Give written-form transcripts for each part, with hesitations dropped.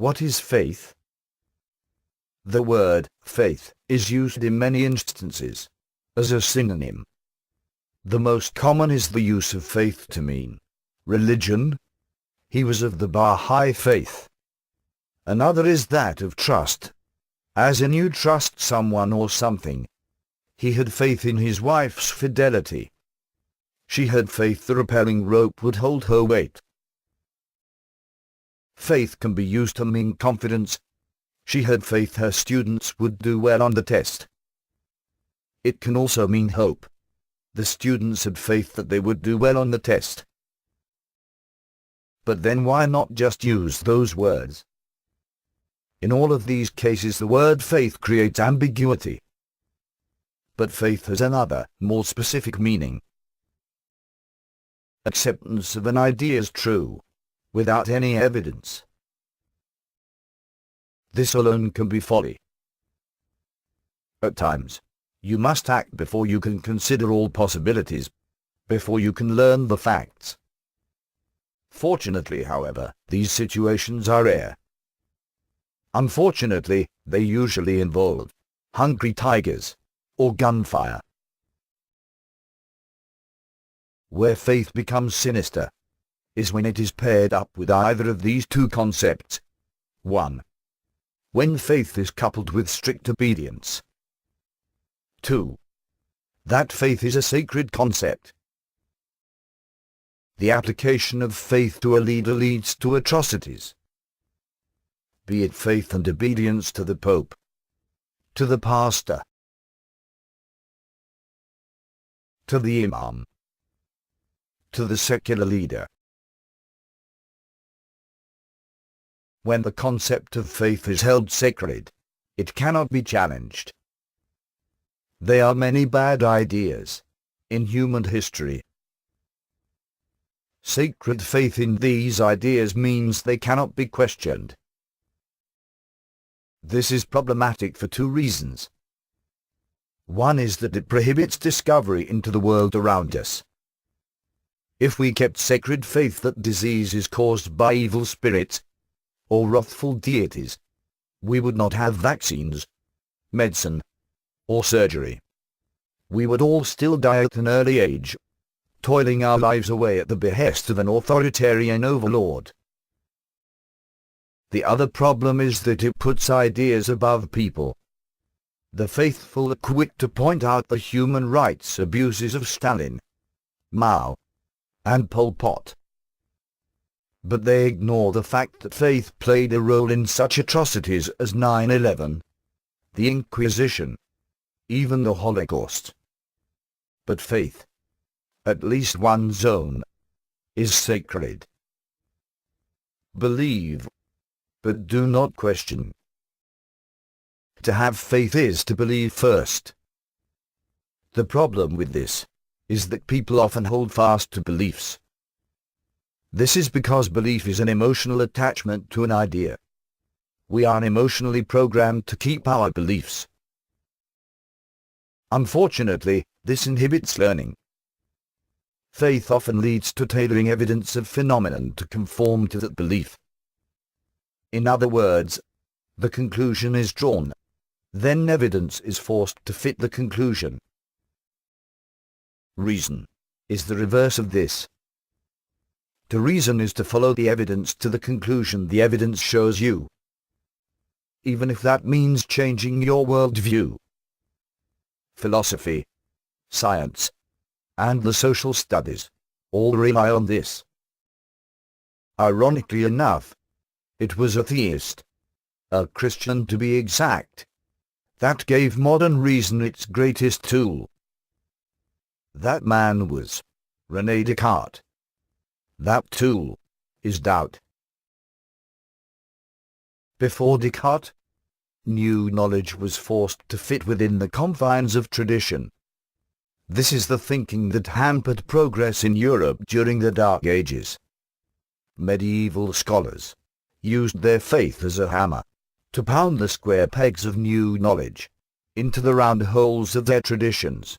What is faith? The word faith is used in many instances as a synonym. The most common is the use of faith to mean religion. He was of the Baha'i faith. Another is that of trust, as in you trust someone or something. He had faith in his wife's fidelity. She had faith the rappelling rope would hold her weight. Faith can be used to mean confidence. She had faith her students would do well on the test. It can also mean hope. The students had faith that they would do well on the test. But then why not just use those words? In all of these cases the word faith creates ambiguity. But faith has another, more specific meaning. Acceptance of an idea as true, without any evidence. This alone can be folly. At times, you must act before you can consider all possibilities, before you can learn the facts. Fortunately, however, these situations are rare. Unfortunately, they usually involve hungry tigers or gunfire. Where faith becomes sinister is when it is paired up with either of these two concepts. 1. When faith is coupled with strict obedience. 2. That faith is a sacred concept. The application of faith to a leader leads to atrocities. Be it faith and obedience to the Pope, to the pastor, to the imam, to the secular leader. When the concept of faith is held sacred, it cannot be challenged. There are many bad ideas in human history. Sacred faith in these ideas means they cannot be questioned. This is problematic for two reasons. One is that it prohibits discovery into the world around us. If we kept sacred faith that disease is caused by evil spirits or wrathful deities, we would not have vaccines, medicine, or surgery. We would all still die at an early age, toiling our lives away at the behest of an authoritarian overlord. The other problem is that it puts ideas above people. The faithful are quick to point out the human rights abuses of Stalin, Mao, and Pol Pot. But they ignore the fact that faith played a role in such atrocities as 9/11, the Inquisition, even the Holocaust. But faith, at least one's own, is sacred. Believe, but do not question. To have faith is to believe first. The problem with this is that people often hold fast to beliefs. This is because belief is an emotional attachment to an idea. We are emotionally programmed to keep our beliefs. Unfortunately, this inhibits learning. Faith often leads to tailoring evidence of phenomenon to conform to that belief. In other words, the conclusion is drawn, then evidence is forced to fit the conclusion. Reason is the reverse of this. To reason is to follow the evidence to the conclusion the evidence shows you, even if that means changing your worldview. Philosophy, science, and the social studies all rely on this. Ironically enough, it was a theist, a Christian to be exact, that gave modern reason its greatest tool. That man was René Descartes. That tool is doubt. Before Descartes, new knowledge was forced to fit within the confines of tradition. This is the thinking that hampered progress in Europe during the Dark Ages. Medieval scholars used their faith as a hammer to pound the square pegs of new knowledge into the round holes of their traditions.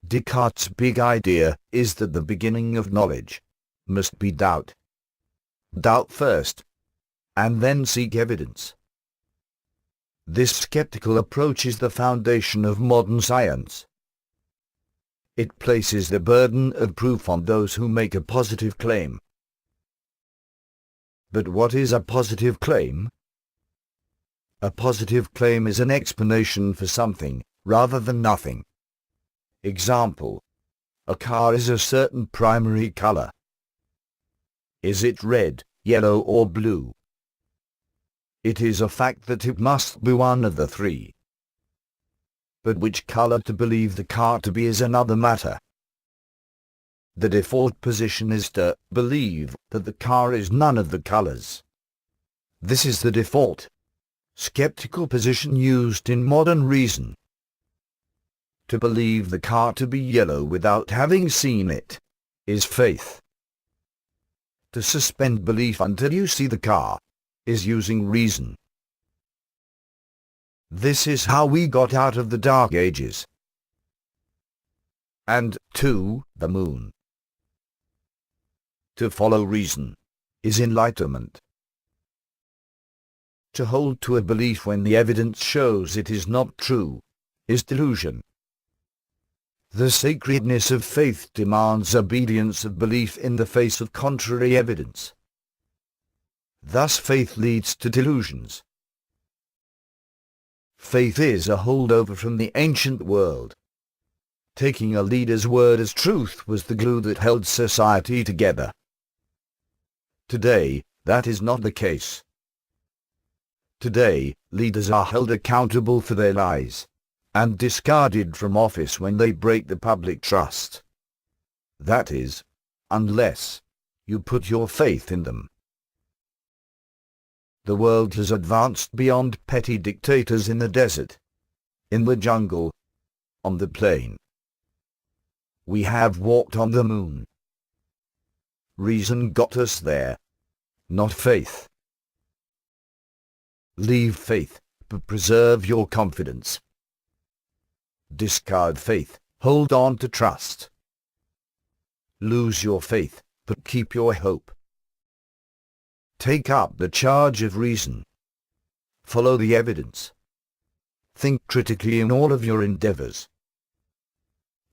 Descartes' big idea is that the beginning of knowledge must be doubt. Doubt first, and then seek evidence. This skeptical approach is the foundation of modern science. It places the burden of proof on those who make a positive claim. But what is a positive claim? A positive claim is an explanation for something, rather than nothing. Example: a car is a certain primary color. Is it red, yellow or blue? It is a fact that it must be one of the three. But which color to believe the car to be is another matter. The default position is to believe that the car is none of the colors. This is the default, skeptical position used in modern reason. To believe the car to be yellow without having seen it is faith. To suspend belief until you see the car is using reason. This is how we got out of the Dark Ages and to the moon. To follow reason is enlightenment. To hold to a belief when the evidence shows it is not true is delusion. The sacredness of faith demands obedience of belief in the face of contrary evidence. Thus faith leads to delusions. Faith is a holdover from the ancient world. Taking a leader's word as truth was the glue that held society together. Today, that is not the case. Today, leaders are held accountable for their lies, and discarded from office when they break the public trust. That is, unless you put your faith in them. The world has advanced beyond petty dictators in the desert, in the jungle, on the plain. We have walked on the moon. Reason got us there, not faith. Leave faith, but preserve your confidence. Discard faith, hold on to trust. Lose your faith, but keep your hope. Take up the charge of reason. Follow the evidence. Think critically in all of your endeavors.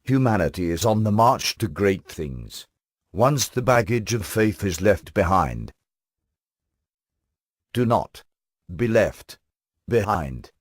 Humanity is on the march to great things, once the baggage of faith is left behind. Do not be left behind.